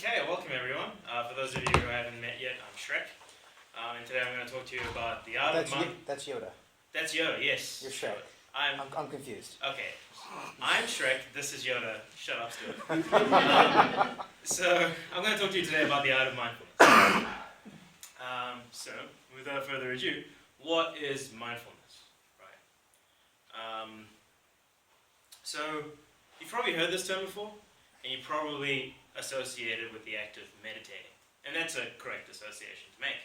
Okay, welcome everyone. For those of you who haven't met yet, I'm Shrek. And today I'm going to talk to you about the art of mindfulness. That's Yoda. That's Yoda, yes. You're Shrek. I'm confused. Okay. I'm Shrek, this is Yoda. Shut up, still. So, I'm going to talk to you today about the art of mindfulness. So, without further ado, what is mindfulness? Right. So, you've probably heard this term before, and you probably associate it with the act of meditating. And that's a correct association to make.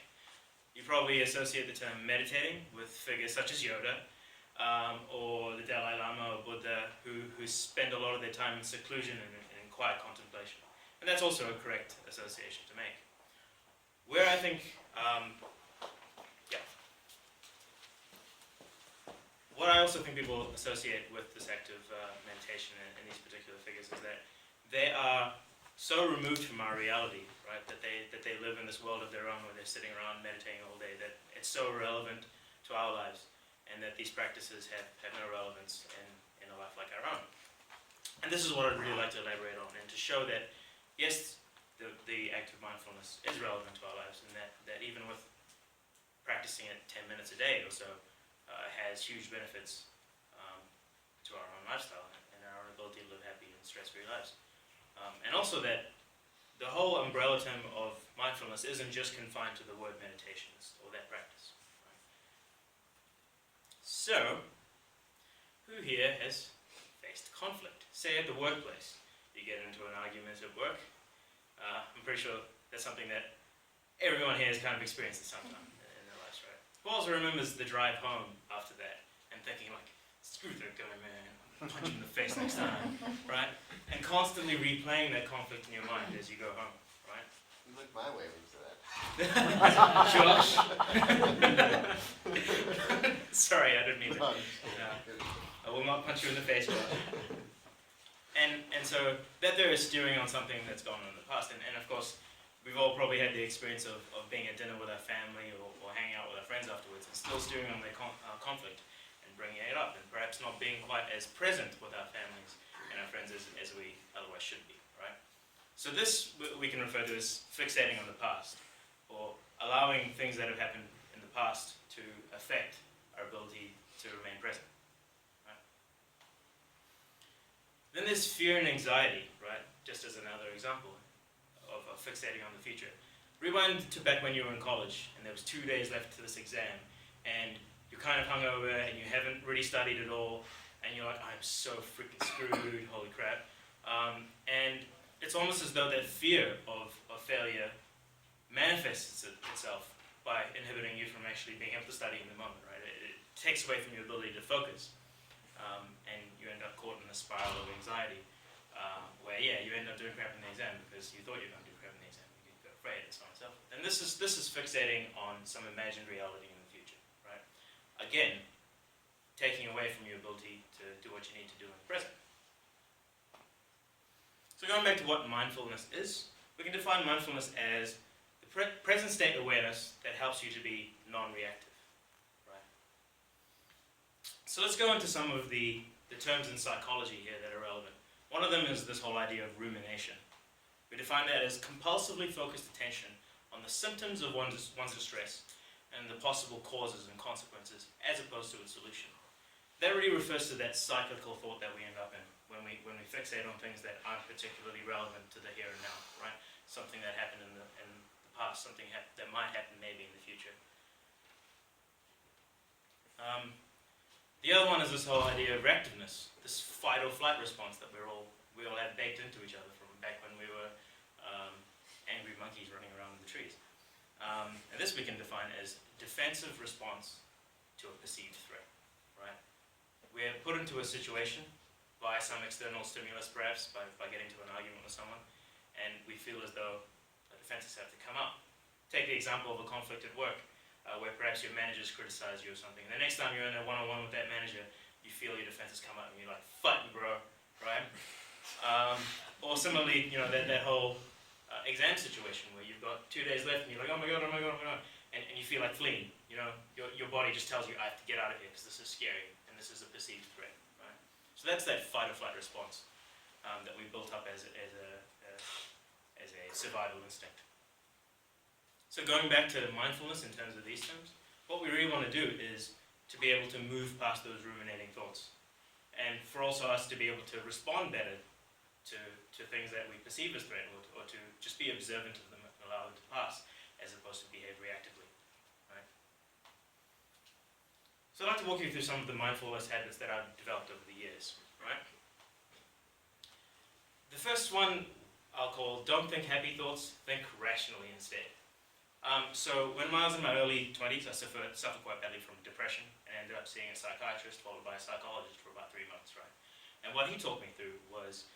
You probably associate the term meditating with figures such as Yoda, or the Dalai Lama or Buddha, who spend a lot of their time in seclusion and in quiet contemplation. And that's also a correct association to make. Where I think, what I also think people associate with this act of meditation and these particular figures is that they are so removed from our reality, right, that they live in this world of their own where they're sitting around meditating all day, that it's so relevant to our lives, and that these practices have no relevance in a life like our own. And this is what I'd really like to elaborate on, and to show that, yes, the act of mindfulness is relevant to our lives, and that even with practicing it 10 minutes a day or so, has huge benefits to our own lifestyle and our own ability to live happy and stress-free lives. And also that the whole umbrella term of mindfulness isn't just confined to the word meditation or that practice. Right? So, who here has faced conflict? Say at the workplace, you get into an argument at work. I'm pretty sure that's something that everyone here has kind of experienced at some time in their lives, right? Who also remembers the drive home after that and thinking like, screw that guy, man. Punch him in the face next time, right? And constantly replaying that conflict in your mind as you go home, right? You look my way when you say that. Josh. Sorry, I didn't mean to. I will not punch you in the face, Josh. And so that there is stewing on something that's gone on in the past, and of course, we've all probably had the experience of being at dinner with our family or hanging out with our friends afterwards and still stewing on their conflict. Bringing it up and perhaps not being quite as present with our families and our friends as we otherwise should be, right? So this we can refer to as fixating on the past, or allowing things that have happened in the past to affect our ability to remain present, right? Then there's fear and anxiety, right? Just as another example of fixating on the future. Rewind to back when you were in college and there was 2 days left to this exam, and you're kind of hungover and you haven't really studied at all, and you're like, I'm so freaking screwed, holy crap. And it's almost as though that fear of failure manifests itself by inhibiting you from actually being able to study in the moment, right? It takes away from your ability to focus, and you end up caught in a spiral of anxiety, where you end up doing crap in the exam because you thought you were going to do crap in the exam, you get afraid, and so on and so forth. And this is fixating on some imagined reality in the future. Again, taking away from your ability to do what you need to do in the present. So going back to what mindfulness is, we can define mindfulness as the present state awareness that helps you to be non-reactive. Right? So let's go into some of the terms in psychology here that are relevant. One of them is this whole idea of rumination. We define that as compulsively focused attention on the symptoms of one's distress and the possible causes and consequences, as opposed to its solution. That really refers to that cyclical thought that we end up in when we fixate on things that aren't particularly relevant to the here and now, right? Something that happened in the past, something that might happen maybe in the future. The other one is this whole idea of reactiveness, this fight or flight response that we all have baked into each other from back when we were angry monkeys running around in the trees. And this we can define as defensive response to a perceived threat, right? We're put into a situation by some external stimulus, perhaps, by getting to an argument with someone, and we feel as though the defenses have to come up. Take the example of a conflict at work, where perhaps your managers criticize you or something, and the next time you're in a one-on-one with that manager, you feel your defenses come up and you're like, fight me, bro, right? Or similarly, that whole exam situation where you've got 2 days left and you're like, oh my god, and you feel like fleeing. Your body just tells you, I have to get out of here because this is scary and this is a perceived threat, right? So that's that fight or flight response that we built up as as a survival instinct. So going back to mindfulness in terms of these terms, what we really want to do is to be able to move past those ruminating thoughts, and for also us to be able to respond better to things that we perceive as threatened, or to just be observant of them and allow them to pass, as opposed to behave reactively. Right? So I'd like to walk you through some of the mindfulness habits that I've developed over the years. Right? The first one I'll call don't think happy thoughts, think rationally instead. So when I was in my early 20s, I suffered quite badly from depression, and ended up seeing a psychiatrist followed by a psychologist for about 3 months, right? And what he talked me through was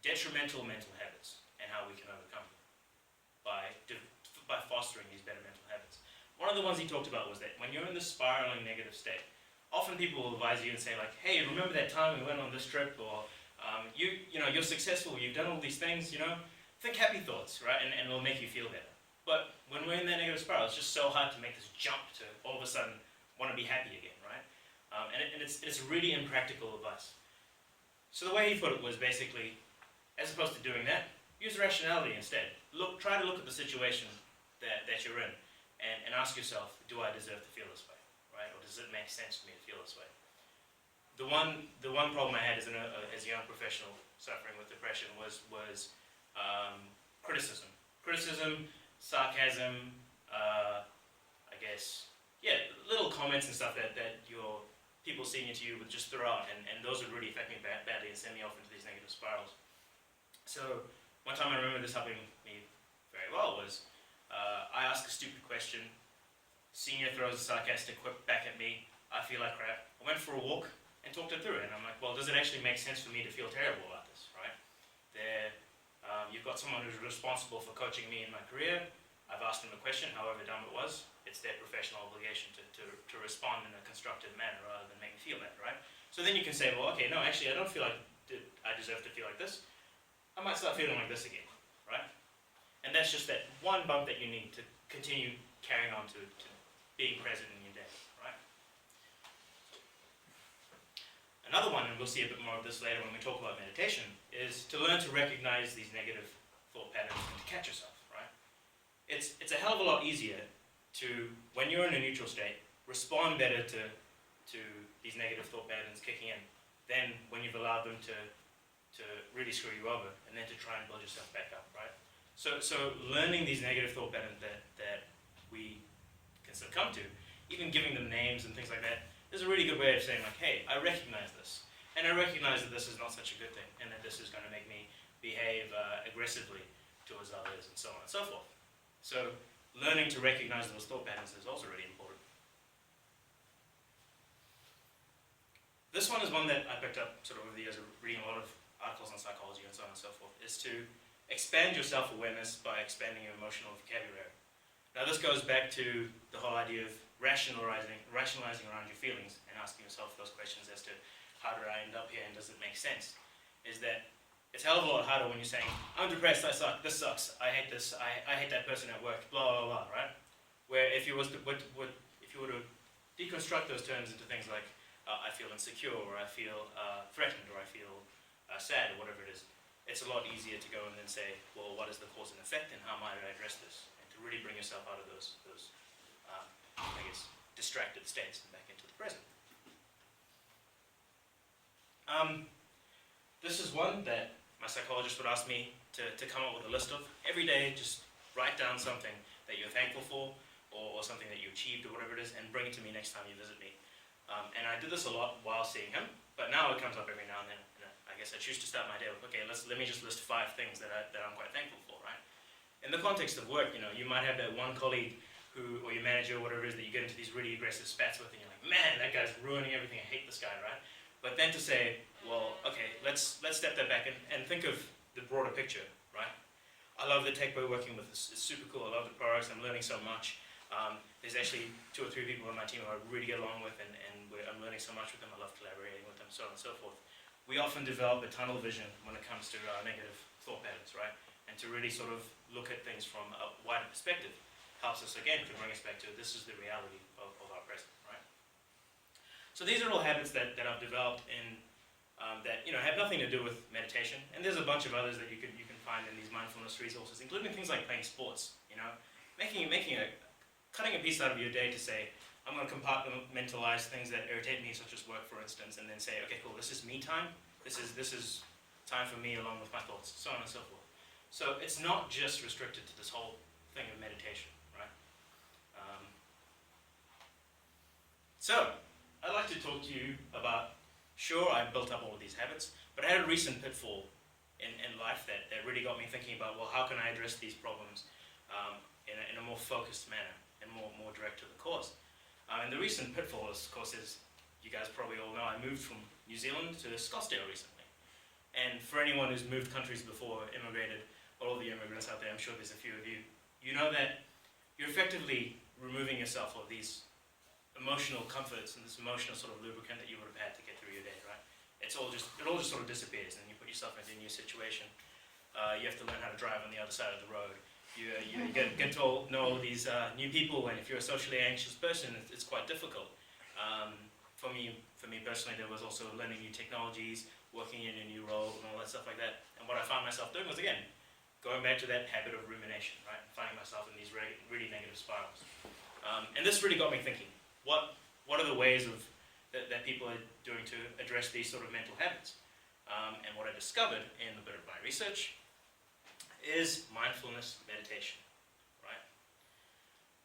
detrimental mental habits and how we can overcome them by fostering these better mental habits. One of the ones he talked about was that when you're in this spiraling negative state, often people will advise you and say like, hey, remember that time we went on this trip, or you're successful, you've done all these things, think happy thoughts, right? And it'll make you feel better. But when we're in that negative spiral, it's just so hard to make this jump to all of a sudden want to be happy again, right? And it's really impractical advice. So the way he put it was basically, as opposed to doing that, use rationality instead. Try to look at the situation that you're in, and ask yourself, do I deserve to feel this way, right? Or does it make sense for me to feel this way? The one problem I had as a young professional suffering with depression was criticism. Criticism, sarcasm, I guess, little comments and stuff that your people senior to you would just throw out, and those would really affect me badly and send me off into these negative spirals. So one time I remember this helping me very well was, I asked a stupid question, senior throws a sarcastic quip back at me, I feel like crap. I went for a walk and talked it through, and I'm like, well, does it actually make sense for me to feel terrible about this, right? You've got someone who's responsible for coaching me in my career. I've asked them a question, however dumb it was. It's their professional obligation to respond in a constructive manner rather than make me feel bad, right? So then you can say, well, okay, no, actually, I don't feel like I deserve to feel like this. I might start feeling like this again, right? And that's just that one bump that you need to continue carrying on to being present in your day, right? Another one, and we'll see a bit more of this later when we talk about meditation, is to learn to recognize these negative thought patterns and to catch yourself, right? It's a hell of a lot easier to, when you're in a neutral state, respond better to these negative thought patterns kicking in than when you've allowed them to really screw you over, and then to try and build yourself back up, right? So learning these negative thought patterns that we can succumb to, even giving them names and things like that, is a really good way of saying like, hey, I recognize this, and I recognize that this is not such a good thing, and that this is going to make me behave aggressively towards others, and so on and so forth. So learning to recognize those thought patterns is also really important. This one is one that I picked up sort of over the years of reading a lot of articles on psychology and so on and so forth, is to expand your self-awareness by expanding your emotional vocabulary. Now this goes back to the whole idea of rationalizing around your feelings and asking yourself those questions as to how did I end up here and does it make sense? Is that it's a hell of a lot harder when you're saying, I'm depressed, I suck, this sucks, I hate this, I hate that person at work, blah, blah, blah, right? Where if you were to deconstruct those terms into things like, I feel insecure, or I feel threatened, or I feel sad, or whatever it is, it's a lot easier to go and then say, well, what is the cause and effect, and how might I address this? And to really bring yourself out of those I guess, distracted states and back into the present. This is one that my psychologist would ask me to come up with a list of. Every day, just write down something that you're thankful for, or something that you achieved, or whatever it is, and bring it to me next time you visit me. And I did this a lot while seeing him, but now it comes up every now and then. And I guess I choose to start my day with, okay, let me just list 5 things that I'm quite thankful for, right? In the context of work, you might have that one colleague or your manager, or whatever it is, that you get into these really aggressive spats with, and you're like, man, that guy's ruining everything, I hate this guy, right? But then to say, well, okay, let's step that back and think of the broader picture, right? I love the tech we're working with, it's super cool, I love the products, I'm learning so much. There's actually 2 or 3 people on my team who I really get along with, and I'm learning so much with them, I love collaborating with them, so on and so forth. We often develop a tunnel vision when it comes to negative thought patterns, right? And to really sort of look at things from a wider perspective helps us, again, to bring us back to this is the reality of our present, right? So these are all habits that I've developed in that have nothing to do with meditation. And there's a bunch of others that you can find in these mindfulness resources, including things like playing sports. Cutting a piece out of your day to say, I'm going to compartmentalize things that irritate me, such as work, for instance, and then say, okay, cool, this is me time. This is time for me along with my thoughts, so on and so forth. So it's not just restricted to this whole thing of meditation, right? So I'd like to talk to you about, sure, I built up all of these habits, but I had a recent pitfall in life that really got me thinking about, well, how can I address these problems in a more focused manner and more direct to the cause? And the recent pitfall, of course, is, you guys probably all know, I moved from New Zealand to Scottsdale recently. And for anyone who's moved countries before, immigrated, all of the immigrants out there, I'm sure there's a few of you, you know that you're effectively removing yourself of these emotional comforts and this emotional sort of lubricant that you would have had to get through your day, right? It all just sort of disappears, and you put yourself into a new situation. You have to learn how to drive on the other side of the road. You get to know all these new people, and if you're a socially anxious person, it's quite difficult. For me personally, there was also learning new technologies, working in a new role, and all that stuff like that. And what I found myself doing was, again, going back to that habit of rumination, right? Finding myself in these really negative spirals. And this really got me thinking, what are the ways that people are doing to address these sort of mental habits? And what I discovered in a bit of my research is mindfulness meditation, right?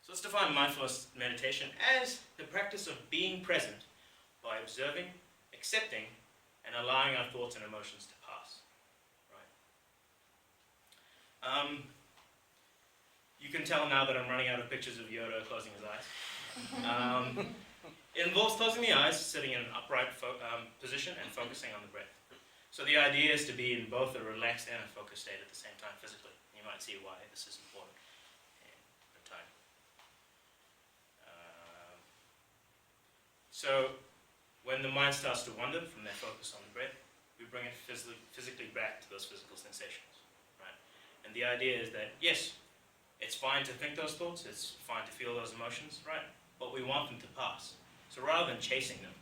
So let's define mindfulness meditation as the practice of being present by observing, accepting, and allowing our thoughts and emotions to pass, right? You can tell now that I'm running out of pictures of Yoda closing his eyes. It involves closing the eyes, sitting in an upright position, and focusing on the breath. So the idea is to be in both a relaxed and a focused state at the same time physically. You might see why this is important in the time. So when the mind starts to wander from that focus on the breath, we bring it physically back to those physical sensations, right? And the idea is that, yes, it's fine to think those thoughts, it's fine to feel those emotions, right? But we want them to pass. So rather than chasing them,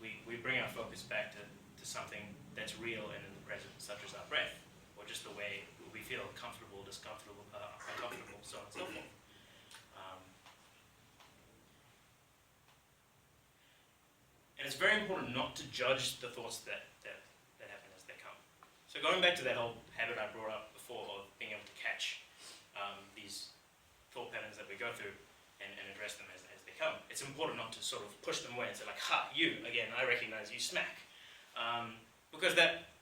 we bring our focus back to something that's real and in the present, such as our breath, or just the way we feel comfortable, discomfortable, uncomfortable, so on and so forth. And it's very important not to judge the thoughts that happen as they come. So going back to that whole habit I brought up before of being able to catch these thought patterns that we go through and address them as they come, it's important not to sort of push them away and say like, ha, you, again, I recognize you, smack. Because that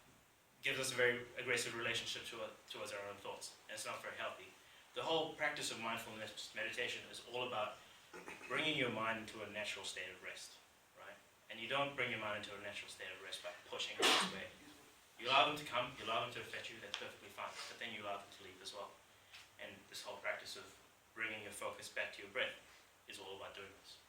gives us a very aggressive relationship towards our own thoughts, and it's not very healthy. The whole practice of mindfulness meditation is all about bringing your mind into a natural state of rest, right? And you don't bring your mind into a natural state of rest by pushing it this way. You allow them to come, you allow them to affect you, that's perfectly fine, but then you allow them to leave as well. And this whole practice of bringing your focus back to your breath is all about doing this.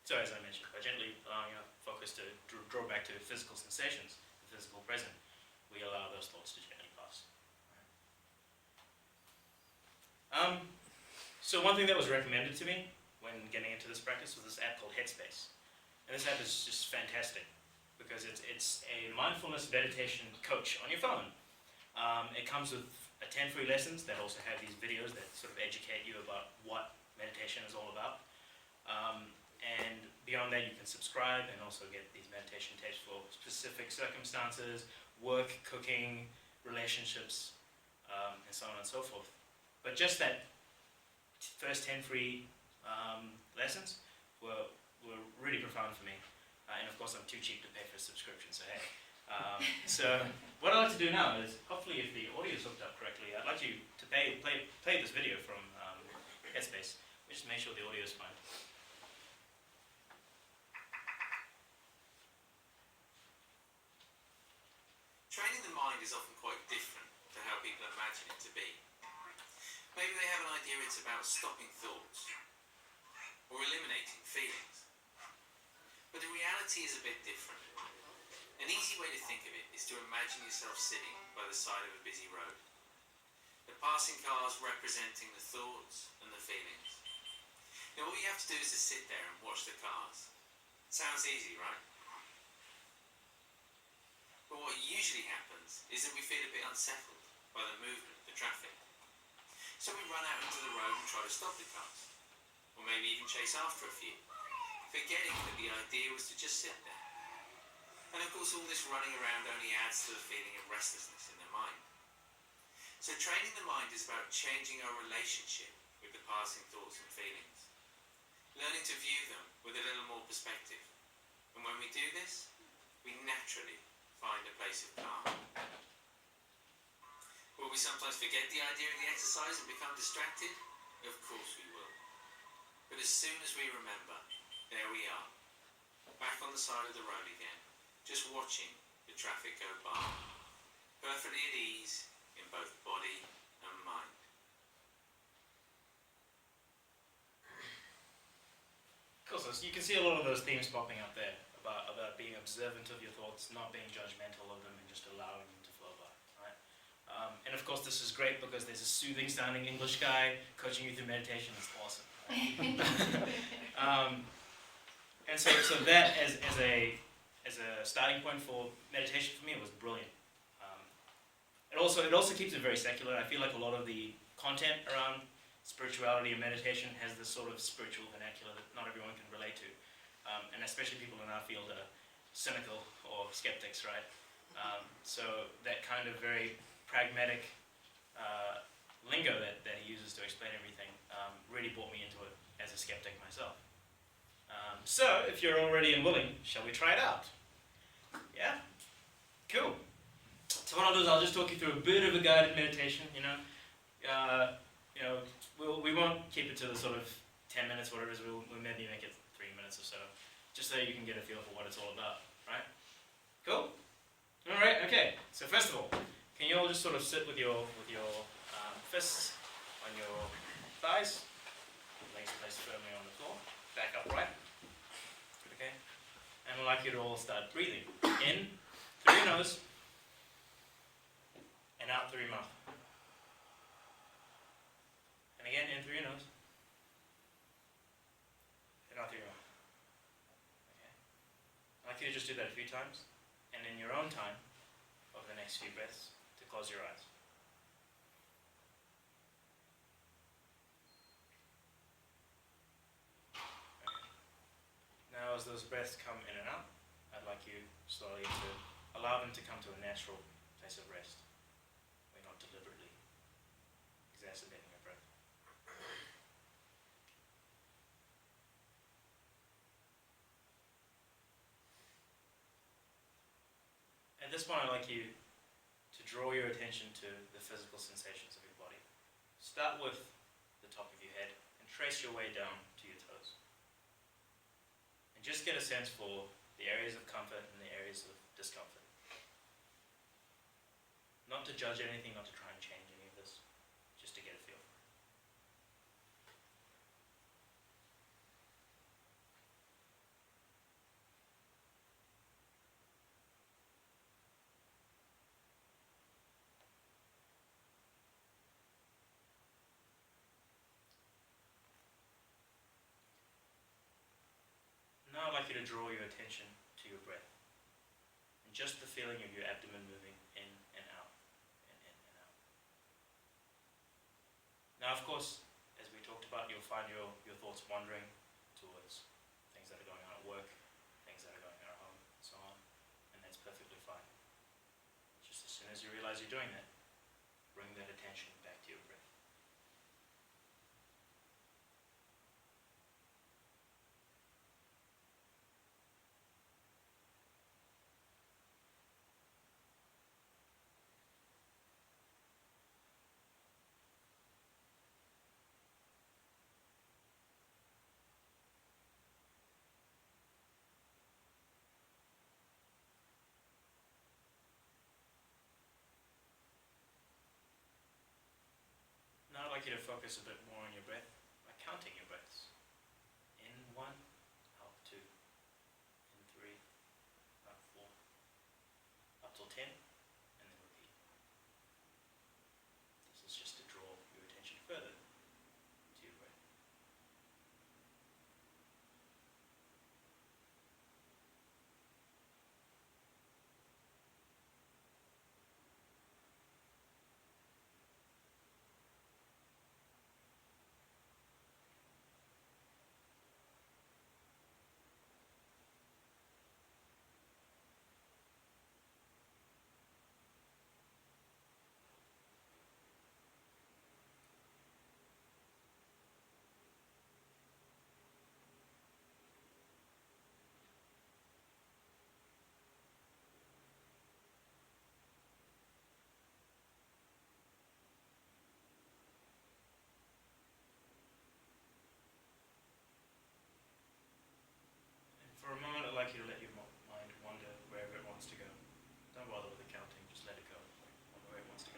So as I mentioned, by gently allowing our focus to draw back to physical sensations, the physical present, we allow those thoughts to gently pass. So one thing that was recommended to me when getting into this practice was this app called Headspace. And this app is just fantastic because it's a mindfulness meditation coach on your phone. It comes with 10 free lessons that also have these videos that sort of educate you about what meditation is all about. And beyond that, you can subscribe and also get these meditation tapes for specific circumstances, work, cooking, relationships, and so on and so forth. But just that first 10 free lessons were really profound for me. And of course, I'm too cheap to pay for a subscription, so hey. So what I'd like to do now is, hopefully if the audio is hooked up correctly, I'd like you to play this video from Headspace. Just make sure the audio is fine. Training the mind is often quite different to how people imagine it to be. Maybe they have an idea it's about stopping thoughts or eliminating feelings. But the reality is a bit different. An easy way to think of it is to imagine yourself sitting by the side of a busy road. The passing cars representing the thoughts and the feelings. Now all you have to do is to sit there and watch the cars. Sounds easy, right? But what usually happens is that we feel a bit unsettled by the movement, the traffic. So we run out into the road and try to stop the cars, or maybe even chase after a few, forgetting that the idea was to just sit there. And of course all this running around only adds to the feeling of restlessness in the mind. So training the mind is about changing our relationship with the passing thoughts and feelings, learning to view them with a little more perspective. And when we do this, we naturally find a place of calm. Will we sometimes forget the idea of the exercise and become distracted? Of course we will. But as soon as we remember, there we are, back on the side of the road again, just watching the traffic go by, perfectly at ease in both body and mind. Cool, so you can see a lot of those themes popping up there about being observant of your thoughts, not being judgmental of them, and just allowing them to flow by, right? And of course this is great because there's a soothing sounding English guy coaching you through meditation. It's awesome, right? And so that as a starting point for meditation for me, it was brilliant. It also keeps it very secular. I feel like a lot of the content around spirituality and meditation has this sort of spiritual vernacular that not everyone can relate to, and especially people in our field are cynical or skeptics, right? So that kind of very pragmatic lingo that he uses to explain everything really brought me into it as a skeptic myself. So if you're all ready and willing, shall we try it out? Yeah? Cool. So what I'll do is I'll just talk you through a bit of a guided meditation, we won't keep it to the sort of 10 minutes, whatever it is, we'll maybe make it 3 minutes or so, just so you can get a feel for what it's all about, right? Cool? Alright, okay. So first of all, can you all just sort of sit with your fists on your thighs, legs placed firmly on the floor, back upright, okay? And I'd like you to all start breathing. In through your nose, and out through your mouth. And again, in through your nose, and out through your mouth. Okay. I'd like you to just do that a few times, and in your own time, over the next few breaths, to close your eyes. Okay. Now as those breaths come in and out, I'd like you slowly to allow them to come to a natural place of rest. We're not deliberately exacerbating your breath. At this point, I'd like you to draw your attention to the physical sensations of your body. Start with the top of your head and trace your way down to your toes. And just get a sense for the areas of comfort and the areas of discomfort. Not to judge anything, not to try and change any of this, just to get a feel for it. Now I'd like you to draw your attention to your breath. And just the feeling of your abdomen moving in and out, and in and out. Now of course, as we talked about, you'll find your thoughts wandering towards things that are going on at work, things that are going on at home, and so on. And that's perfectly fine. Just as soon as you realize you're doing that, bring that attention back to your breath. Now I'd like you to focus a bit more on your breath by counting your breaths. In 1, out 2, in 3, out 4, up till 10, and then repeat. This is just to draw your attention further to your breath. you to let your mind wander wherever it wants to go. Don't bother with the counting, just let it go where it wants to go.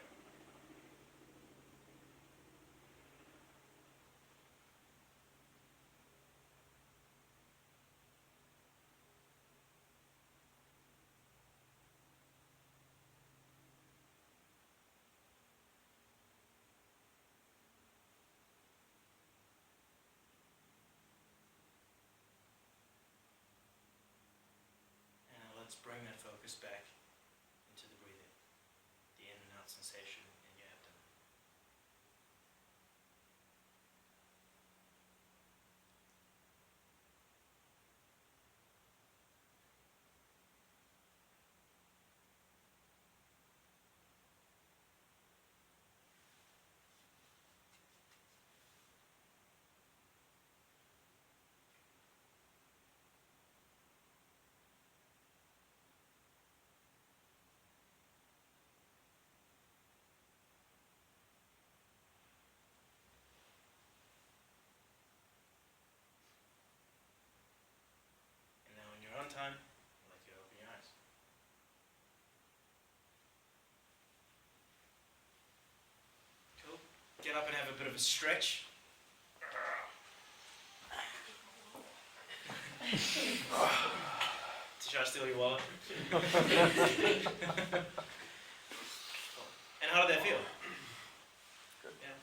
And now let's bring that focus back into the breathing, the in and out sensation in your abdomen. And now in your own time, I'd like you to open your eyes. Cool. Get up and have a bit of a stretch. Should I steal your wallet? And how did that feel? Yeah.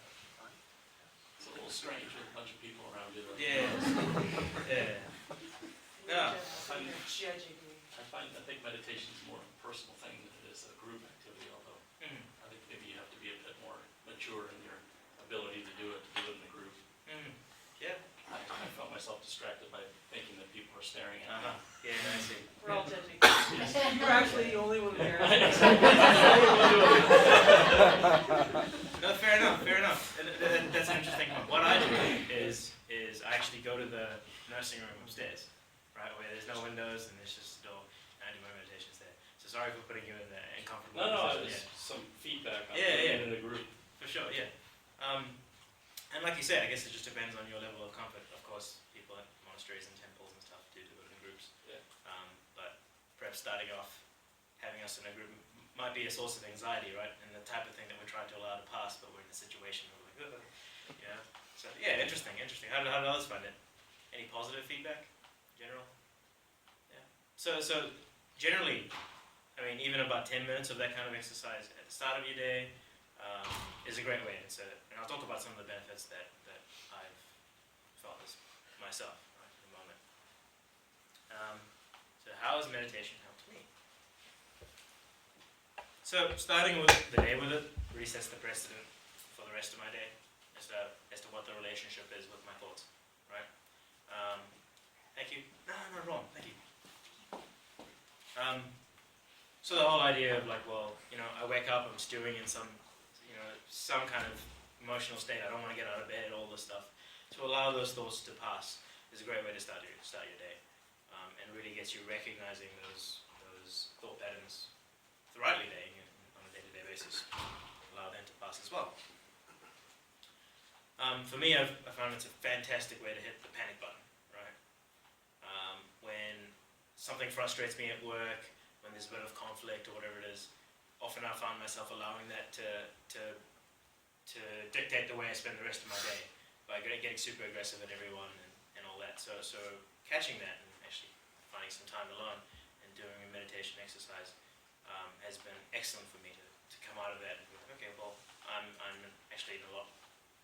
It's a little strange with a bunch of people around you. Yeah. Yeah. Yeah. I think meditation is more a personal thing than it is a group activity, although Mhm. I think maybe you have to be a bit more mature in your ability to do it in the group. Mhm. Yeah. I felt myself distracted by thinking that people are staring at Uh-huh. me. Yeah, I see. We're all judging. We're actually the only one there. No, fair enough, fair enough. And that's an interesting one. What I do is I actually go to the nursing room upstairs, right, where there's no windows and there's just a door, and I do my meditations there. So sorry for putting you in the uncomfortable No, position. it's some feedback on Yeah, being yeah. in the group. For sure, yeah. And like you said, I guess it just depends on your level of comfort. Of course, people at monasteries and temples and stuff do it in groups. Yeah. But perhaps starting off, having us in a group might be a source of anxiety, right? And the type of thing that we're trying to allow to pass, but we're in a situation where we're like, ugh, you know. So yeah, interesting. How did others find it? Any positive feedback, in general? Yeah. So generally, I mean, even about 10 minutes of that kind of exercise at the start of your day is a great way. And I'll talk about some of the benefits that I've felt this myself right, in a moment. So how has meditation helped me? So starting with the day with it really sets the precedent for the rest of my day as to what the relationship is with my thoughts, right? Thank you. No, wrong. Thank you. So the whole idea of like, well, you know, I wake up, I'm stewing in some kind of emotional state. I don't want to get out of bed, all this stuff. To allow those thoughts to pass is a great way to start your day, and really gets you recognizing those thought patterns throughout your day on a day-to-day basis. Allow them to pass as well. For me, I found it's a fantastic way to hit the panic button, right? When something frustrates me at work, when there's a bit of conflict or whatever it is, often I find myself allowing that to dictate the way I spend the rest of my day by getting super aggressive at everyone and all that. So catching that and actually finding some time alone and doing a meditation exercise has been excellent for me to come out of that and be like, okay, well, I'm actually in a lot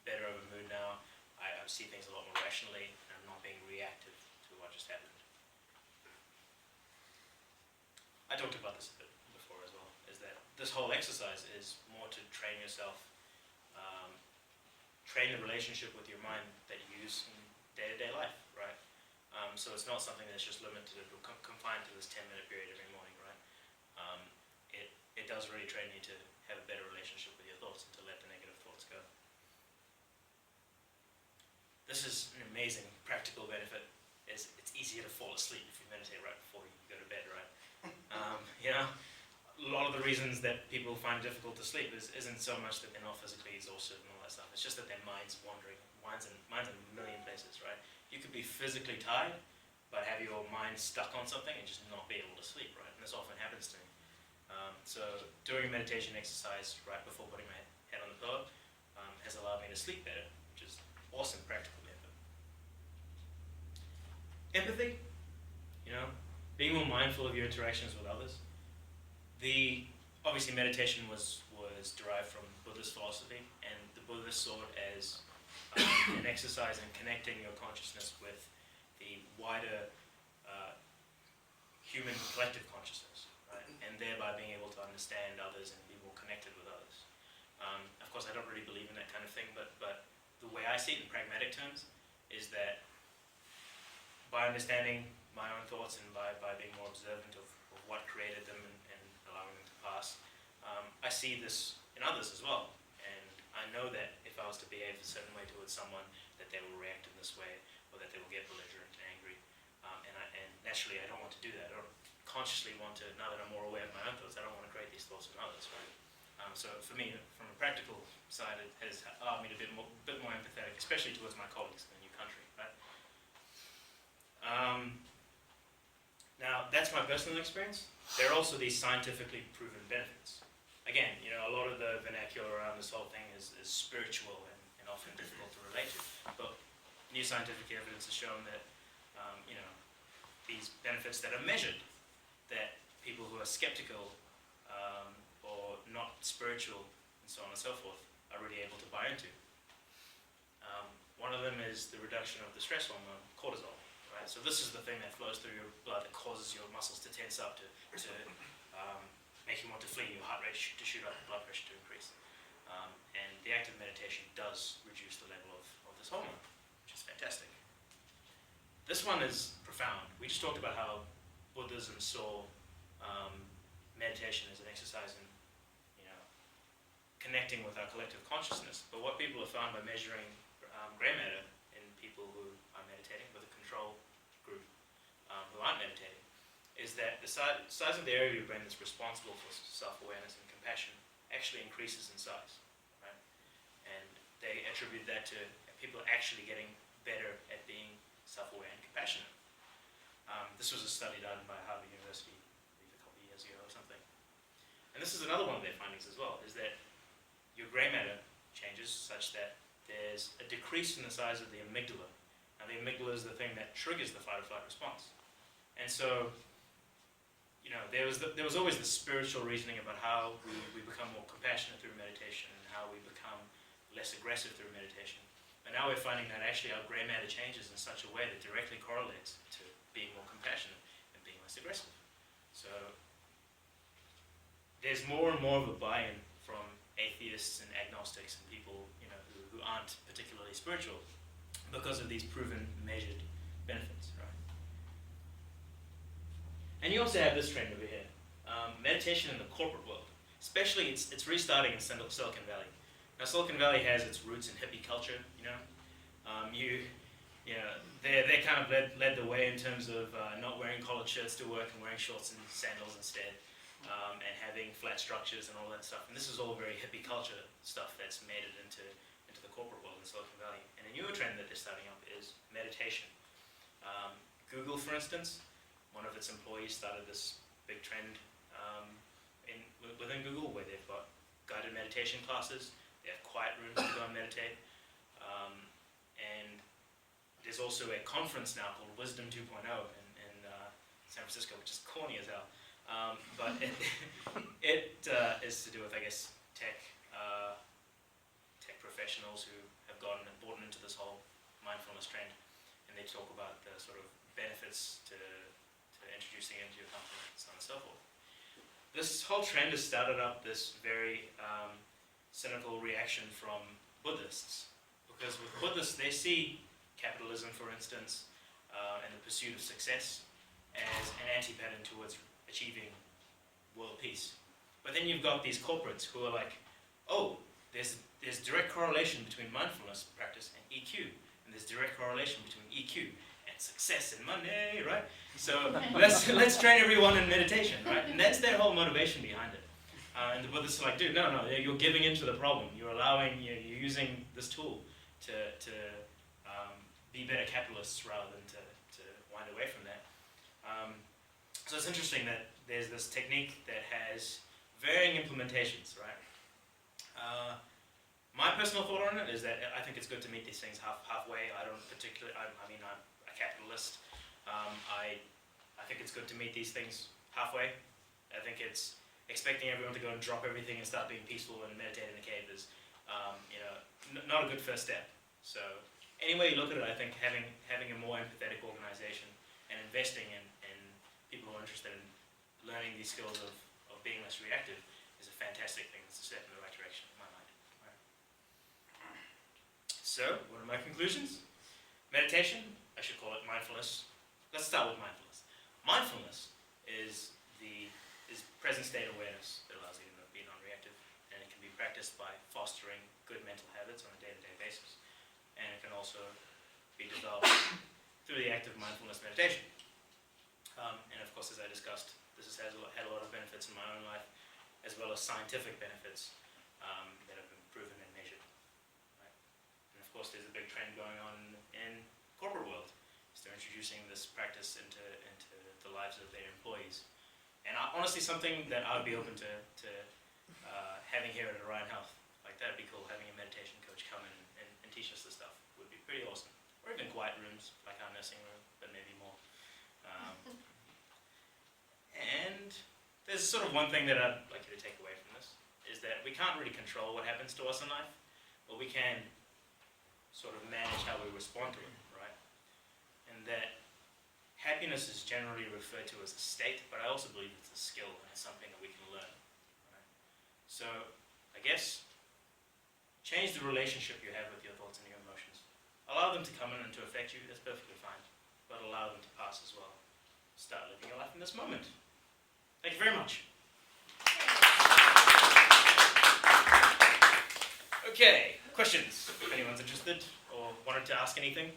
better of a mood now. I see things a lot more rationally, and I'm not being reactive to what just happened. I talked about this a bit before as well, is that this whole exercise is more to train yourself, train the relationship with your mind that you use in day-to-day life, right? So it's not something that's just limited or confined to this 10-minute period every morning, right? It does really train you to have a better relationship with your thoughts and to let the negative thoughts go. This is an amazing practical benefit. It's easier to fall asleep if you meditate right before you go to bed, right? You know, a lot of the reasons that people find it difficult to sleep isn't so much that they're not physically exhausted and all that stuff. It's just that their mind's wandering. Mind's in a million places, right? You could be physically tired, but have your mind mind stuck on something and just not be able to sleep, right? And this often happens to me. So doing a meditation exercise right before putting my head on the pillow has allowed me to sleep better, which is awesome practical benefit. Empathy, being more mindful of your interactions with others. Obviously meditation was derived from Buddhist philosophy, and the Buddhists saw it as an exercise in connecting your consciousness with the wider human collective consciousness, right? And thereby being able to understand others and be more connected with others. Of course, I don't really believe in that kind of thing, but the way I see it in pragmatic terms is that by understanding my own thoughts and by being more observant of what created them and allowing them to pass, I see this in others as well. And I know that if I was to behave a certain way towards someone, that they will react in this way, or that they will get belligerent and angry. And naturally, I don't want to do that. I don't consciously want to, now that I'm more aware of my own thoughts, I don't want to create these thoughts in others, right? So for me, from a practical side, it has allowed me to be a bit more empathetic, especially towards my colleagues in a new country, right? Now, that's my personal experience. There are also these scientifically proven benefits. Again, a lot of the vernacular around this whole thing is spiritual and often difficult to relate to. But new scientific evidence has shown that, these benefits that are measured, that people who are skeptical or not spiritual and so on and so forth are really able to buy into. One of them is the reduction of the stress hormone, cortisol. Right? So this is the thing that flows through your blood that causes your muscles to tense up, to make you want to flee, your heart rate to shoot up, blood pressure to increase. And the act of meditation does reduce the level of this hormone, which is fantastic. This one is profound. We just talked about how Buddhism saw meditation as an exercise in connecting with our collective consciousness. But what people have found by measuring gray matter in people who are meditating with a control group who aren't meditating is that the size of the area of your brain that's responsible for self-awareness and compassion actually increases in size, right? And they attribute that to people actually getting better at being self-aware and compassionate. This was a study done by Harvard University, I believe a couple of years ago or something. And this is another one of their findings as well, is that your gray matter changes such that there's a decrease in the size of the amygdala. Now the amygdala is the thing that triggers the fight or flight response. And so, there was always the spiritual reasoning about how we become more compassionate through meditation and how we become less aggressive through meditation. But now we're finding that actually our gray matter changes in such a way that directly correlates to being more compassionate and being less aggressive. So there's more and more of a buy-in from atheists and agnostics and people who aren't particularly spiritual because of these proven measured benefits, right? And you also have this trend over here, meditation in the corporate world. Especially, it's restarting in Silicon Valley. Now, Silicon Valley has its roots in hippie culture. They kind of led the way in terms of not wearing collared shirts to work and wearing shorts and sandals instead, and having flat structures and all that stuff. And this is all very hippie culture stuff that's made it into the corporate world in Silicon Valley. And a newer trend that they're starting up is meditation. Google, for instance, one of its employees started this big trend within Google where they've got guided meditation classes, they have quiet rooms to go and meditate, and there's also a conference now called Wisdom 2.0 in San Francisco, which is corny as hell, but it is to do with, I guess, tech professionals who have gotten and bought into this whole mindfulness trend, and they talk about the sort of benefits to introducing it into your company and so on and so forth. This whole trend has started up this very cynical reaction from Buddhists, because with Buddhists they see capitalism, for instance, and the pursuit of success as an anti-pattern towards achieving world peace. But then you've got these corporates who are like, oh, there's direct correlation between mindfulness practice and EQ, and there's direct correlation between EQ and success and money, right? So let's train everyone in meditation, right? And that's their whole motivation behind it. And the Buddhists are like, dude, no, you're giving into the problem. You're you're using this tool to be better capitalists rather than to wind away from that. So it's interesting that there's this technique that has varying implementations, right? My personal thought on it is that I think it's good to meet these things halfway. I don't particularly, I'm a capitalist. I think it's good to meet these things halfway. I think it's expecting everyone to go and drop everything and start being peaceful and meditate in a cave is, not a good first step. So any way you look at it, I think having a more empathetic organization and investing in people who are interested in learning these skills of being less reactive is a fantastic thing. It's a step in the right direction in my mind. Right. So, what are my conclusions? Meditation, I should call it mindfulness. Let's start with mindfulness. Mindfulness is present state awareness that allows you to be non-reactive, and it can be practiced by fostering good mental habits on a day-to-day basis. And it can also be developed through the act of mindfulness meditation. And of course, as I discussed, this has had a lot of benefits in my own life, as well as scientific benefits that have been proven and measured. Right? And of course, there's a big trend going on in corporate world. So they're introducing this practice into the lives of their employees. And honestly, something that I would be open to having here at Orion Health. Like that'd be cool, having a meditation coach come in and teach us this stuff would be pretty awesome. Or even quiet rooms, like our nursing room, but maybe more. And there's sort of one thing that I'd like you to take away from this, is that we can't really control what happens to us in life, but we can sort of manage how we respond to it, right? And that happiness is generally referred to as a state, but I also believe it's a skill and it's something that we can learn. Right? So, I guess, change the relationship you have with your thoughts and your emotions. Allow them to come in and to affect you, that's perfectly fine, but allow them to pass as well. Start living your life in this moment. Thank you very much. Okay, questions? If anyone's interested or wanted to ask anything?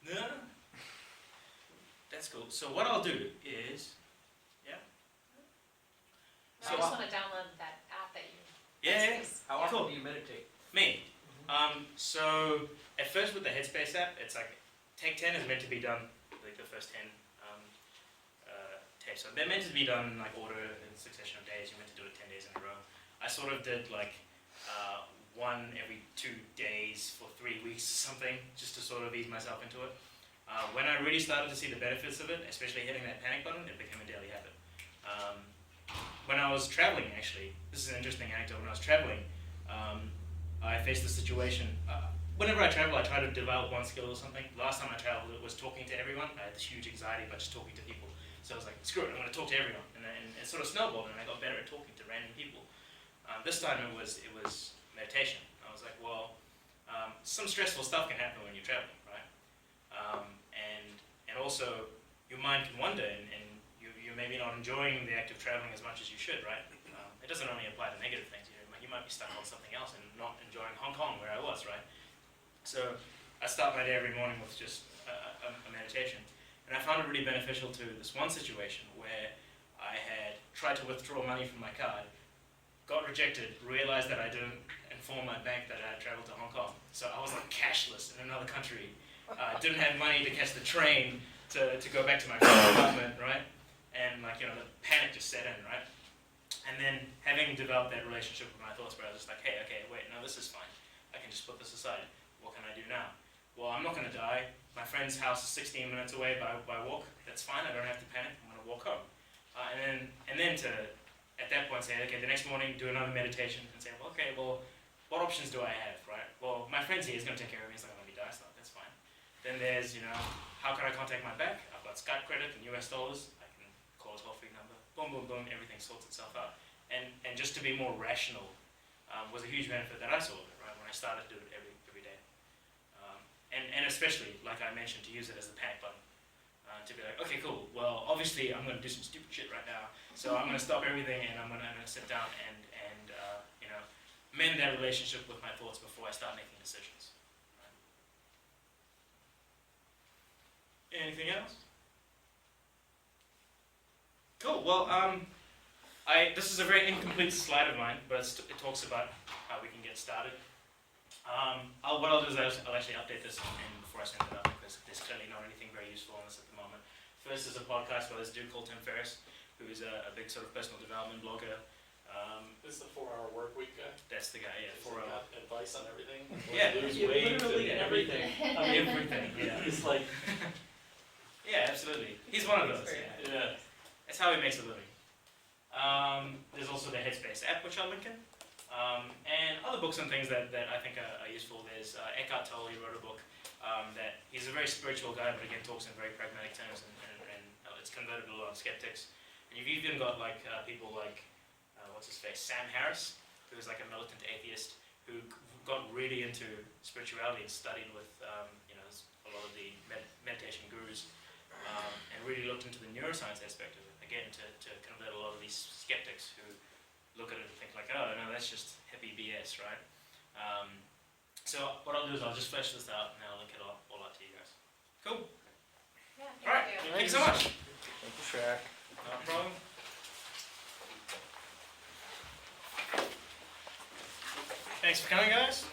No? That's cool. So what I'll do is, yeah? I just want to download that app that you. Yeah. How often Cool. do you meditate? Me. So at first with the Headspace app, it's like take 10 is meant to be done, like the first 10 tapes. So they're meant to be done in like order in succession of days. You're meant to do it 10 days in a row. I sort of did like one every 2 days for 3 weeks or something, just to sort of ease myself into it. When I really started to see the benefits of it, especially hitting that panic button, it became a daily habit. When I was traveling, actually, this is an interesting anecdote. When I was traveling, I faced a situation. Whenever I travel, I try to develop one skill or something. Last time I traveled, it was talking to everyone. I had this huge anxiety about just talking to people. So I was like, screw it, I'm going to talk to everyone. And it sort of snowballed, and I got better at talking to random people. This time it was meditation. I was like, well, some stressful stuff can happen when you're traveling, right? And also, your mind can wander, and you're maybe not enjoying the act of traveling as much as you should, right? It doesn't only apply to negative things. You might be stuck on something else and not enjoying Hong Kong, where I was, right? So I start my day every morning with just a meditation. And I found it really beneficial to this one situation where I had tried to withdraw money from my card, got rejected, realized that I didn't inform my bank that I had traveled to Hong Kong. So I was like cashless in another country. Didn't have money to catch the train to go back to my apartment, right? And like, the panic just set in, right? And then having developed that relationship with my thoughts where I was just like, hey, okay, wait, no, this is fine. I can just put this aside. What can I do now? Well, I'm not going to die. My friend's house is 16 minutes away by walk. That's fine. I don't have to panic. I'm going to walk home. And then to, at that point, say, okay, the next morning, do another meditation and say, well, okay, well, what options do I have, right? Well, my friend's here. He's going to take care of me. He's not going to let me die, so that's fine. Then there's, how can I contact my bank? I've got Skype credit in US dollars. I can call a toll-free number. Boom, boom, boom. Everything sorts itself out. And just to be more rational was a huge benefit that I saw of it, right? When I started to do it every day. And especially, like I mentioned, to use it as the panic button. To be like, okay, cool, well, obviously I'm going to do some stupid shit right now, so I'm going to stop everything and I'm going to sit down and mend that relationship with my thoughts before I start making decisions. Right? Anything else? Cool, well, this is a very incomplete slide of mine, but it talks about how we can get started. What I'll do is I'll actually update this before I send it out, because there's clearly not anything very useful on this at the moment. First is a podcast by this dude called Tim Ferriss, who is a big sort of personal development blogger. This is the 4-hour work week guy. That's the guy, yeah, He's 4 hour. got advice on everything. Yeah. Lose Yeah, weight literally and everything. I mean, Everything, yeah. He's like, Yeah, absolutely. He's one of those, yeah. yeah. That's how he makes a living. There's also the Headspace app, which I'll link in. And other books and things that I think are useful. There's Eckhart Tolle, he wrote a book that he's a very spiritual guy, but again talks in very pragmatic terms, and it's converted a lot of skeptics. And you've even got like people like, what's his face, Sam Harris, who's like a militant atheist who got really into spirituality and studied with a lot of the meditation gurus, and really looked into the neuroscience aspect of it, again to convert a lot of these skeptics who look at it and think like, oh no, that's just hippie BS, right? So what I'll do is I'll just flesh this out and I'll link it all out to you guys. Cool. Yeah, All right. thank you. Thank you so much. Thank you, Shrek. No problem. Thanks for coming, guys.